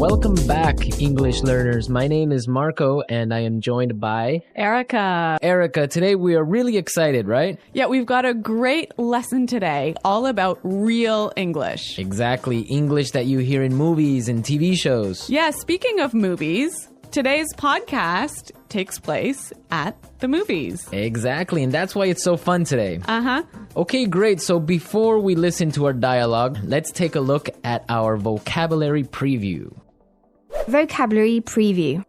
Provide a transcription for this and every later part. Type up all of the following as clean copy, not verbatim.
Welcome back, English learners. My name is Marco, and I am joined by... Erica. Erica, today we are really excited, right? Yeah, we've got a great lesson today all about real English. Exactly. English that you hear in movies and TV shows. Yeah, speaking of movies, today's podcast takes place at the movies. Exactly, and that's why it's so fun today. Uh-huh. Okay, great. So before we listen to our dialogue, let's take a look at our vocabulary preview. Vocabulary preview.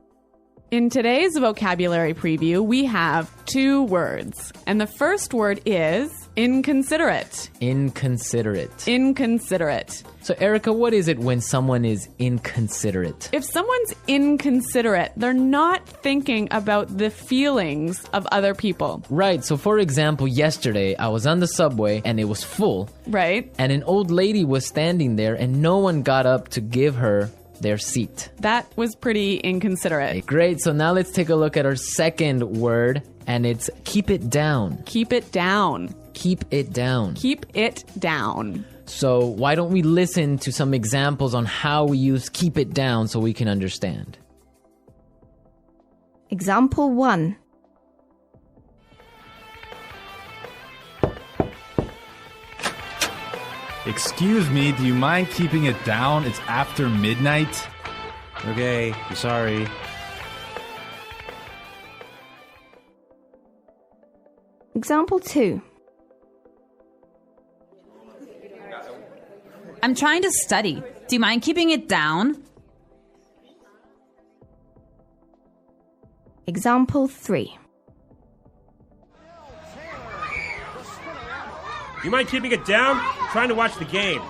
In today's vocabulary preview, we have 2 words. And the first word is inconsiderate. Inconsiderate. Inconsiderate. So, Erica, what is it when someone is inconsiderate? If someone's inconsiderate, they're not thinking about the feelings of other people. Right. So, for example, yesterday I was on the subway and it was full. Right. And an old lady was standing there and no one got up to give her their seat. That was pretty inconsiderate. Great. So now let's take a look at our second word, and it's keep it down. Keep it down. Keep it down. Keep it down. So why don't we listen to some examples on how we use keep it down so we can understand? Example 1. Excuse me, do you mind keeping it down? It's after midnight. Okay, I'm sorry. Example 2. I'm trying to study. Do you mind keeping it down? Example 3. You mind keeping it down? I'm trying to watch the game.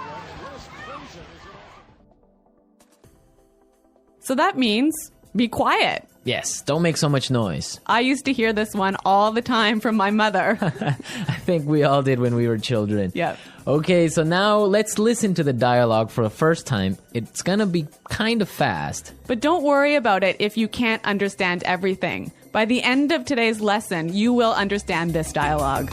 So that means be quiet. Yes, don't make so much noise. I used to hear this one all the time from my mother. I think we all did when we were children. Yeah. Okay, so now let's listen to the dialogue for the first time. It's gonna be kind of fast. But don't worry about it if you can't understand everything. By the end of today's lesson, you will understand this dialogue.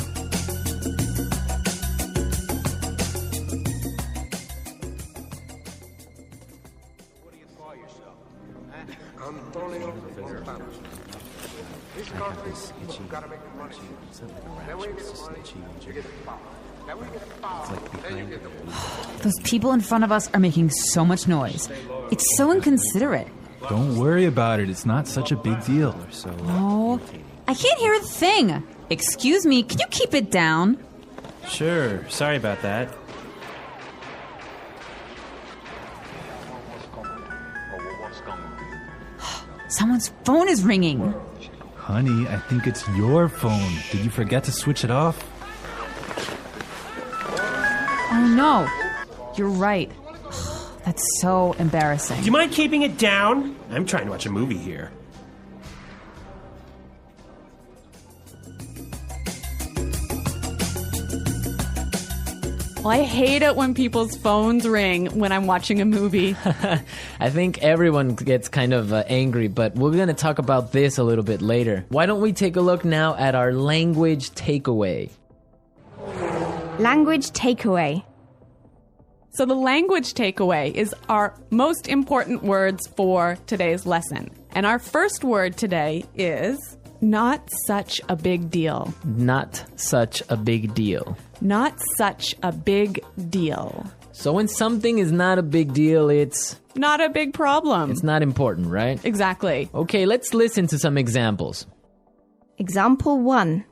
Those people in front of us are making so much noise. It's so inconsiderate. Don't worry about it. It's not such a big deal. Oh, I can't hear a thing. Excuse me, can you keep it down? Sure, sorry about that. Someone's phone is ringing. Honey, I think it's your phone. Did you forget to switch it off? Oh no, you're right. That's so embarrassing. Do you mind keeping it down? I'm trying to watch a movie here. Well, I hate it when people's phones ring when I'm watching a movie. I think everyone gets kind of angry, but we're going to talk about this a little bit later. Why don't we take a look now at our language takeaway? Language takeaway. So the language takeaway is our most important words for today's lesson. And our first word today is not such a big deal. Not such a big deal. Not such a big deal. So when something is not a big deal, it's not a big problem. It's not important, right? Exactly. Okay, let's listen to some examples. Example 1.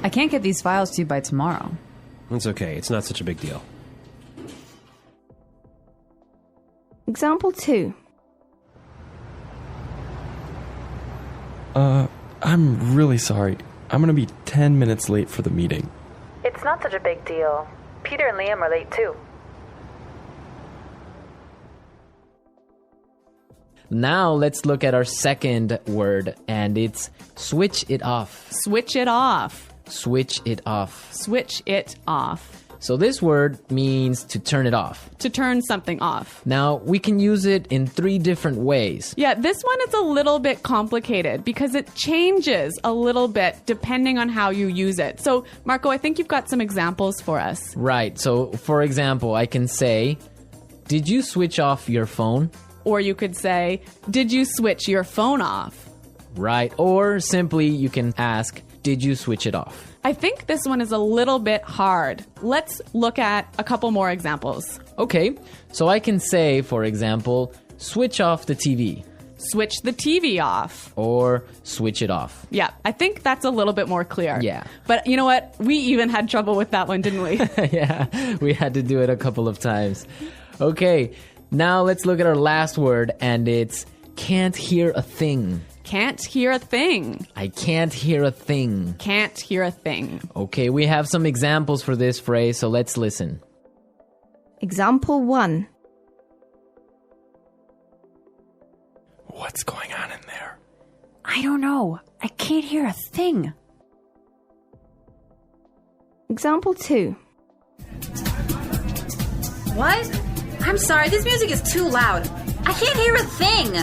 I can't get these files to you by tomorrow. It's okay, it's not such a big deal. Example 2. I'm really sorry. I'm gonna be 10 minutes late for the meeting. It's not such a big deal. Peter and Liam are late too. Now let's look at our second word, and it's switch it off. Switch it off. Switch it off. Switch it off. So this word means to turn it off. To turn something off. Now, we can use it in 3 different ways. Yeah, this one is a little bit complicated because it changes a little bit depending on how you use it. So, Marco, I think you've got some examples for us. Right. So, for example, I can say, did you switch off your phone? Or you could say, did you switch your phone off? Right. Or simply you can ask, did you switch it off? I think this one is a little bit hard. Let's look at a couple more examples. Okay, so I can say, for example, switch off the TV. Switch the TV off. Or switch it off. Yeah, I think that's a little bit more clear. Yeah. But you know what? We even had trouble with that one, didn't we? Yeah, we had to do it a couple of times. Okay, now let's look at our last word, and it's can't hear a thing. Can't hear a thing. I can't hear a thing. Can't hear a thing. Okay, we have some examples for this phrase, so let's listen. Example 1. What's going on in there? I don't know. I can't hear a thing. Example 2. What? I'm sorry, this music is too loud. I can't hear a thing.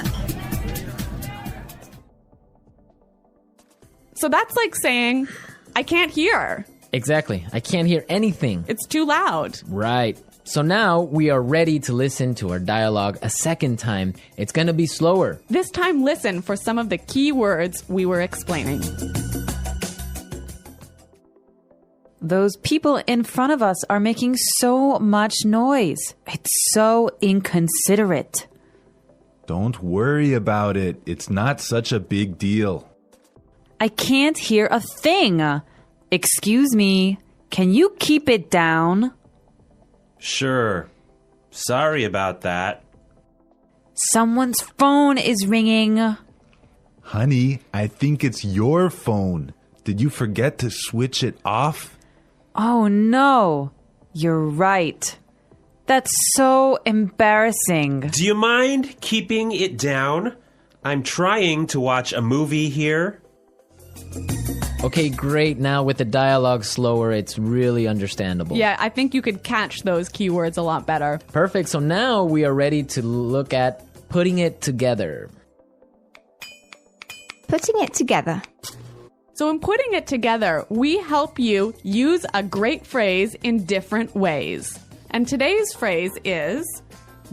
So that's like saying, I can't hear. Exactly, I can't hear anything. It's too loud. Right. So now we are ready to listen to our dialogue a second time. It's going to be slower. This time, listen for some of the key words we were explaining. Those people in front of us are making so much noise. It's so inconsiderate. Don't worry about it. It's not such a big deal. I can't hear a thing. Excuse me, can you keep it down? Sure. Sorry about that. Someone's phone is ringing. Honey, I think it's your phone. Did you forget to switch it off? Oh no, you're right. That's so embarrassing. Do you mind keeping it down? I'm trying to watch a movie here. Okay, great. Now with the dialogue slower, it's really understandable. Yeah, I think you could catch those keywords a lot better. Perfect. So now we are ready to look at putting it together. Putting it together. So in putting it together, we help you use a great phrase in different ways. And today's phrase is,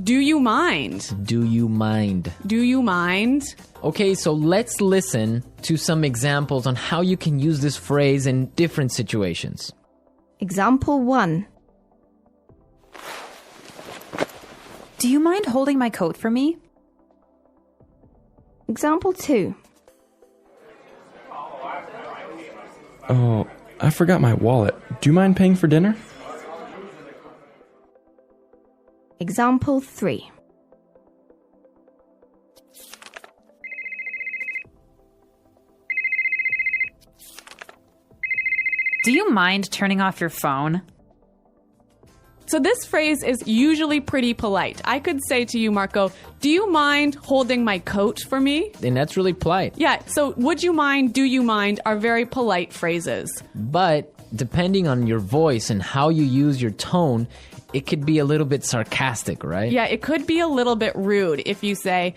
do you mind? Do you mind? Do you mind? Okay, so let's listen to some examples on how you can use this phrase in different situations. Example 1. Do you mind holding my coat for me? Example 2. Oh, I forgot my wallet. Do you mind paying for dinner? Example 3. Do you mind turning off your phone? So this phrase is usually pretty polite. I could say to you, Marco, do you mind holding my coat for me? And that's really polite. Yeah, so would you mind, do you mind are very polite phrases. But depending on your voice and how you use your tone, it could be a little bit sarcastic, right? Yeah, it could be a little bit rude if you say,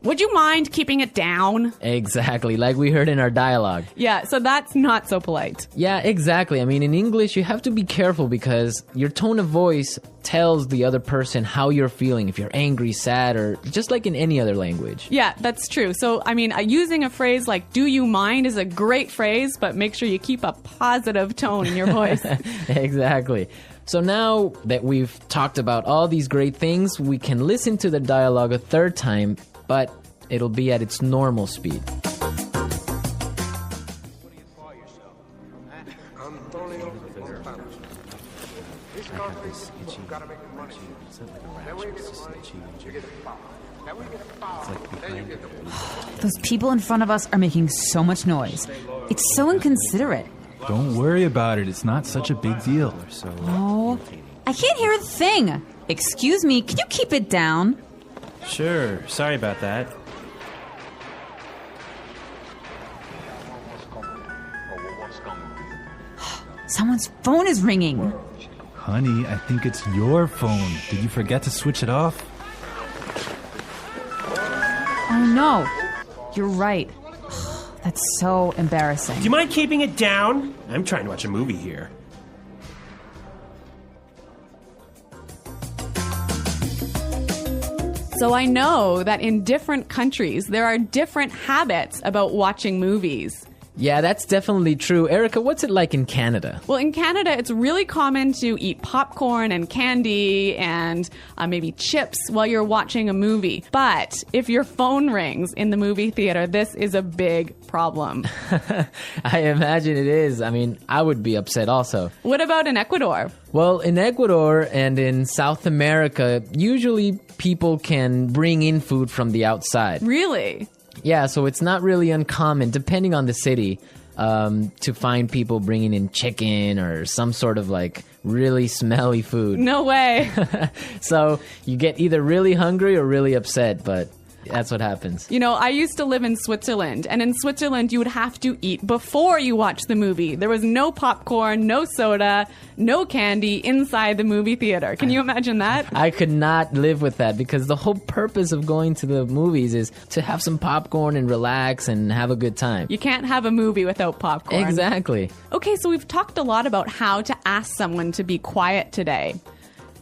would you mind keeping it down? Exactly, like we heard in our dialogue. Yeah, so that's not so polite. Yeah, exactly. I mean, in English, you have to be careful because your tone of voice tells the other person how you're feeling, if you're angry, sad, or just like in any other language. Yeah, that's true. So, I mean, using a phrase like, do you mind is a great phrase, but make sure you keep a positive tone in your voice. Exactly. So now that we've talked about all these great things, we can listen to the dialogue a third time, but it'll be at its normal speed. Those people in front of us are making so much noise. It's so inconsiderate. Don't worry about it. It's not such a big deal. Oh, I can't hear a thing. Excuse me, can you keep it down? Sure. Sorry about that. Someone's phone is ringing. Honey, I think it's your phone. Did you forget to switch it off? Oh no, you're right. That's so embarrassing. Do you mind keeping it down? I'm trying to watch a movie here. So I know that in different countries, there are different habits about watching movies. Yeah, that's definitely true. Erica, what's it like in Canada? Well, in Canada, it's really common to eat popcorn and candy and maybe chips while you're watching a movie. But if your phone rings in the movie theater, this is a big problem. I imagine it is. I mean, I would be upset also. What about in Ecuador? Well, in Ecuador and in South America, usually people can bring in food from the outside. Really? Yeah, so it's not really uncommon, depending on the city, to find people bringing in chicken or some sort of like really smelly food. No way. So you get either really hungry or really upset, but that's what happens. You know, I used to live in Switzerland, and in Switzerland, you would have to eat before you watch the movie. There was no popcorn, no soda, no candy inside the movie theater. Can you imagine that? I could not live with that because the whole purpose of going to the movies is to have some popcorn and relax and have a good time. You can't have a movie without popcorn. Exactly. Okay, so we've talked a lot about how to ask someone to be quiet today.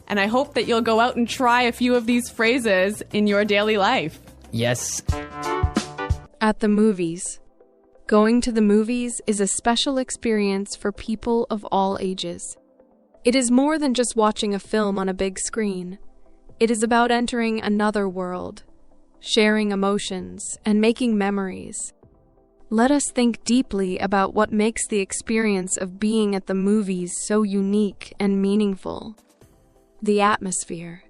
And I hope that you'll go out and try a few of these phrases in your daily life. Yes. At the movies. Going to the movies is a special experience for people of all ages. It is more than just watching a film on a big screen. It is about entering another world, sharing emotions, and making memories. Let us think deeply about what makes the experience of being at the movies so unique and meaningful. The atmosphere.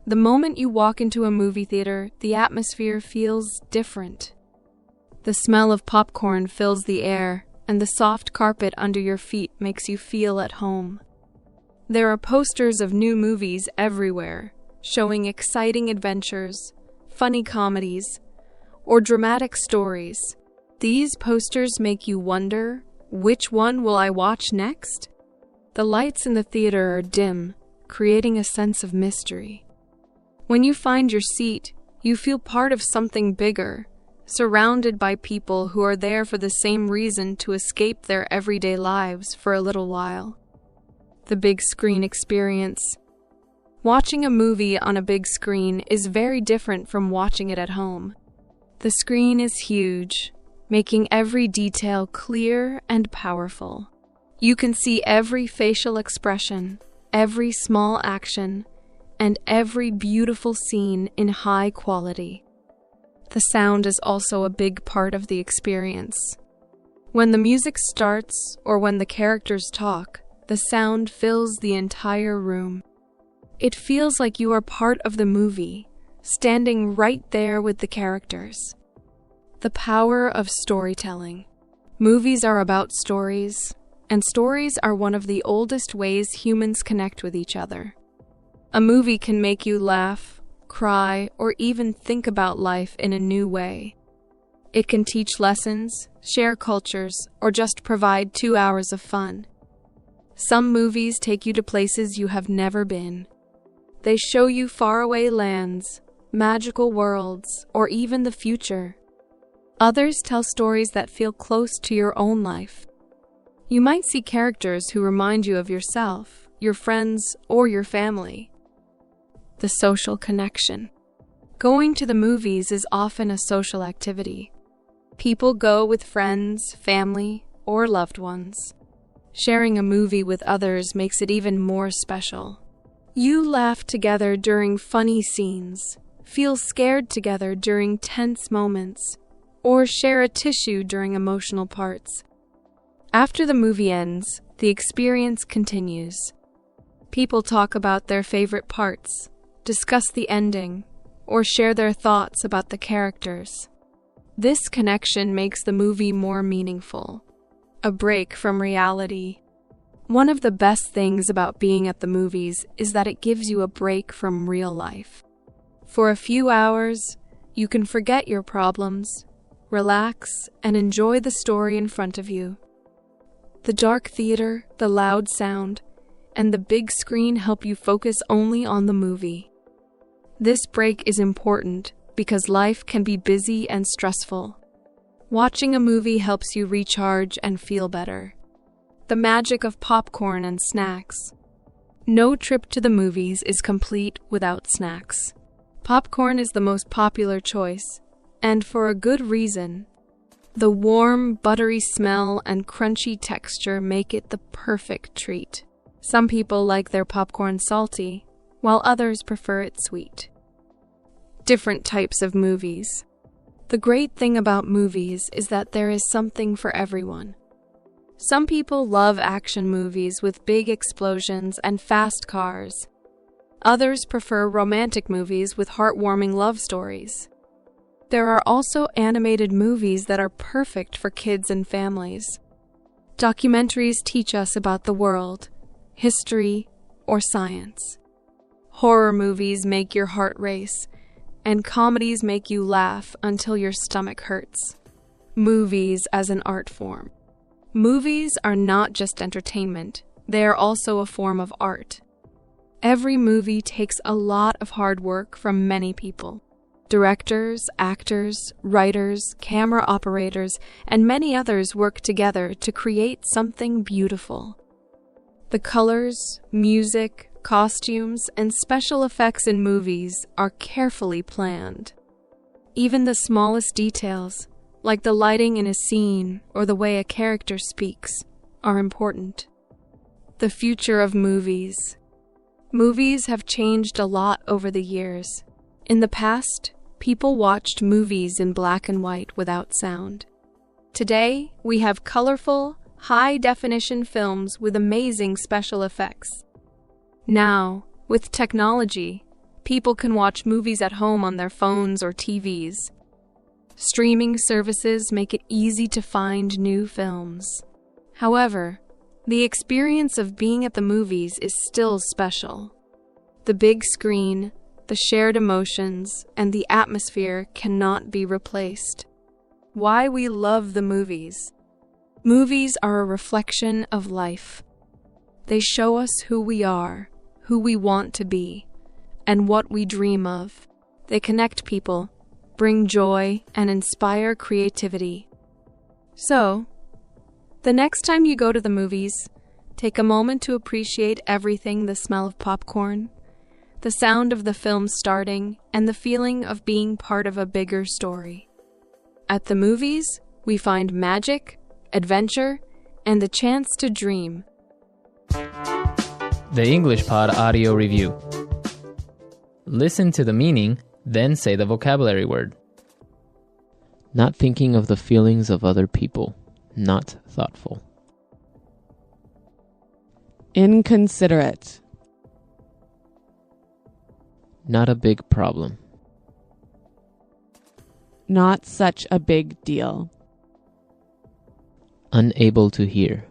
The moment you walk into a movie theater, the atmosphere feels different. The smell of popcorn fills the air, and the soft carpet under your feet makes you feel at home. There are posters of new movies everywhere, showing exciting adventures, funny comedies, or dramatic stories. These posters make you wonder, which one will I watch next? The lights in the theater are dim, creating a sense of mystery. When you find your seat, you feel part of something bigger, surrounded by people who are there for the same reason to escape their everyday lives for a little while. The big screen experience. Watching a movie on a big screen is very different from watching it at home. The screen is huge, making every detail clear and powerful. You can see every facial expression, every small action, and every beautiful scene in high quality. The sound is also a big part of the experience. When the music starts or when the characters talk, the sound fills the entire room. It feels like you are part of the movie, standing right there with the characters. The power of storytelling. Movies are about stories, and stories are one of the oldest ways humans connect with each other. A movie can make you laugh, cry, or even think about life in a new way. It can teach lessons, share cultures, or just provide 2 hours of fun. Some movies take you to places you have never been. They show you faraway lands, magical worlds, or even the future. Others tell stories that feel close to your own life. You might see characters who remind you of yourself, your friends, or your family. The social connection. Going to the movies is often a social activity. People go with friends, family, or loved ones. Sharing a movie with others makes it even more special. You laugh together during funny scenes, feel scared together during tense moments, or share a tissue during emotional parts. After the movie ends, the experience continues. People talk about their favorite parts, discuss the ending, or share their thoughts about the characters. This connection makes the movie more meaningful. A break from reality. One of the best things about being at the movies is that it gives you a break from real life. For a few hours, you can forget your problems, relax, and enjoy the story in front of you. The dark theater, the loud sound, and the big screen help you focus only on the movie. This break is important because life can be busy and stressful. Watching a movie helps you recharge and feel better. The magic of popcorn and snacks. No trip to the movies is complete without snacks. Popcorn is the most popular choice, and for a good reason. The warm, buttery smell and crunchy texture make it the perfect treat. Some people like their popcorn salty, while others prefer it sweet. Different types of movies. The great thing about movies is that there is something for everyone. Some people love action movies with big explosions and fast cars. Others prefer romantic movies with heartwarming love stories. There are also animated movies that are perfect for kids and families. Documentaries teach us about the world, history, or science. Horror movies make your heart race, and comedies make you laugh until your stomach hurts. Movies as an art form. Movies are not just entertainment, they are also a form of art. Every movie takes a lot of hard work from many people. Directors, actors, writers, camera operators, and many others work together to create something beautiful. The colors, music, costumes, and special effects in movies are carefully planned. Even the smallest details, like the lighting in a scene or the way a character speaks, are important. The future of movies. Movies have changed a lot over the years. In the past, people watched movies in black and white without sound. Today, we have colorful, high-definition films with amazing special effects. Now, with technology, people can watch movies at home on their phones or TVs. Streaming services make it easy to find new films. However, the experience of being at the movies is still special. The big screen, the shared emotions, and the atmosphere cannot be replaced. Why we love the movies. Movies are a reflection of life. They show us who we are, who we want to be, and what we dream of. They connect people, bring joy, and inspire creativity. So, the next time you go to the movies, take a moment to appreciate everything: the smell of popcorn, the sound of the film starting, and the feeling of being part of a bigger story. At the movies, we find magic, adventure, and the chance to dream. The English Pod Audio Review. Listen to the meaning, then say the vocabulary word. Not thinking of the feelings of other people. Not thoughtful. Inconsiderate. Not a big problem. Not such a big deal. Unable to hear.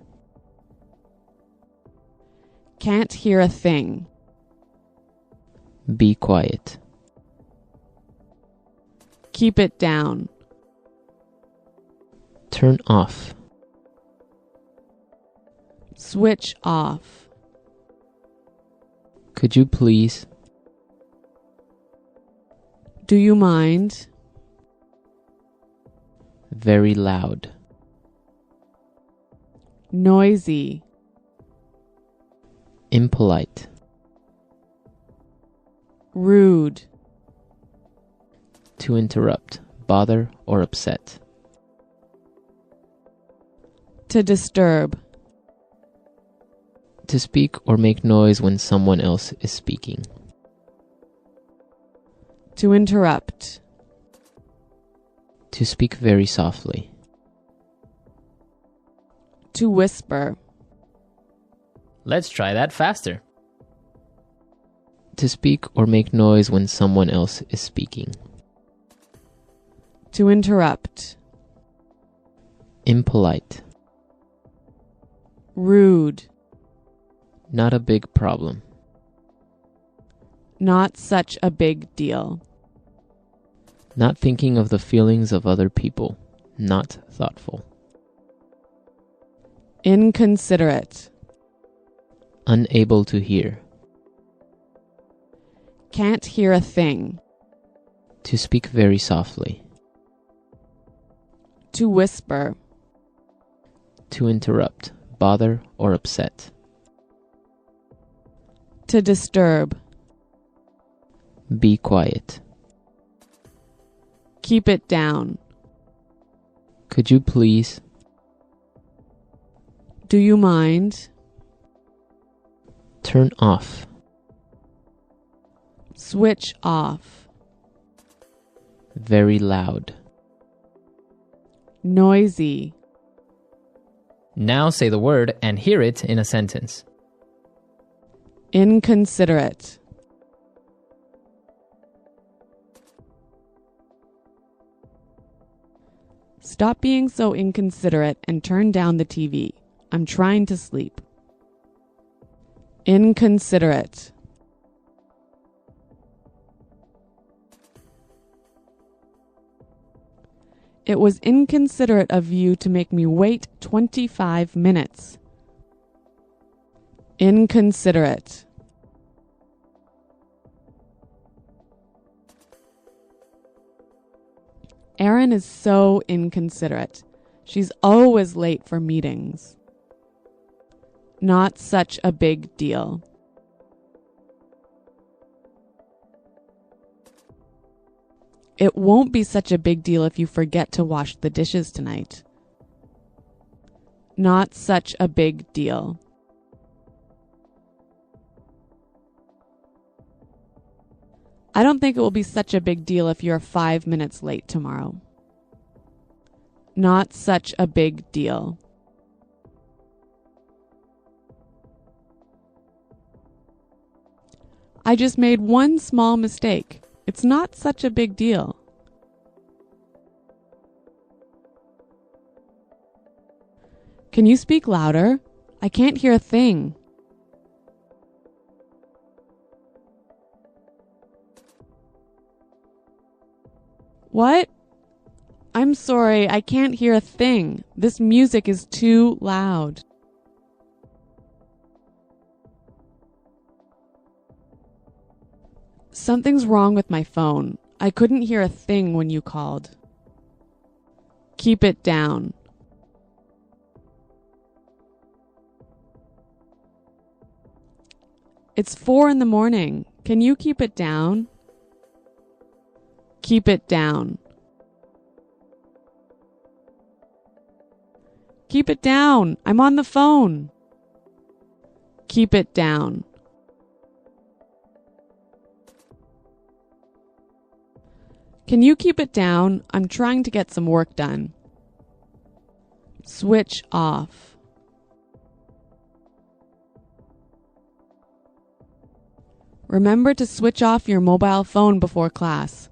Can't hear a thing. Be quiet. Keep it down. Turn off. Switch off. Could you please? Do you mind? Very loud. Noisy. Impolite. Rude. To interrupt, bother, or upset. To disturb. To speak or make noise when someone else is speaking. To interrupt. To speak very softly. To whisper. Let's try that faster. To speak or make noise when someone else is speaking. To interrupt. Impolite. Rude. Not a big problem. Not such a big deal. Not thinking of the feelings of other people. Not thoughtful. Inconsiderate. Unable to hear. Can't hear a thing. To speak very softly. To whisper. To interrupt, bother, or upset. To disturb. Be quiet. Keep it down. Could you please? Do you mind? Turn off. Switch off. Very loud. Noisy. Now say the word and hear it in a sentence. Inconsiderate. Stop being so inconsiderate and turn down the TV. I'm trying to sleep. Inconsiderate. It was inconsiderate of you to make me wait 25 minutes. Inconsiderate. Erin is so inconsiderate. She's always late for meetings. Not such a big deal. It won't be such a big deal if you forget to wash the dishes tonight. Not such a big deal. I don't think it will be such a big deal if you're 5 minutes late tomorrow. Not such a big deal. I just made one small mistake. It's not such a big deal. Can you speak louder? I can't hear a thing. What? I'm sorry, I can't hear a thing. This music is too loud. Something's wrong with my phone. I couldn't hear a thing when you called. Keep it down. It's 4 a.m. Can you keep it down? Keep it down. Keep it down. I'm on the phone. Keep it down. Can you keep it down? I'm trying to get some work done. Switch off. Remember to switch off your mobile phone before class.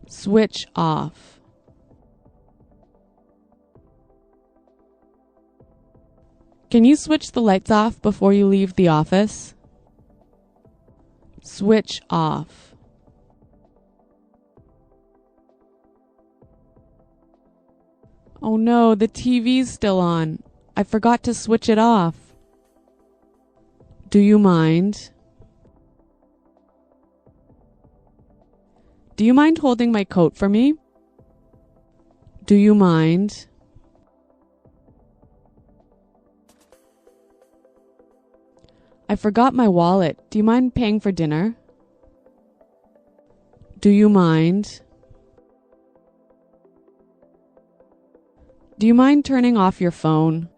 Switch off. Can you switch the lights off before you leave the office? Switch off. Oh no, the TV's still on. I forgot to switch it off. Do you mind? Do you mind holding my coat for me? Do you mind? I forgot my wallet. Do you mind paying for dinner? Do you mind? Do you mind turning off your phone?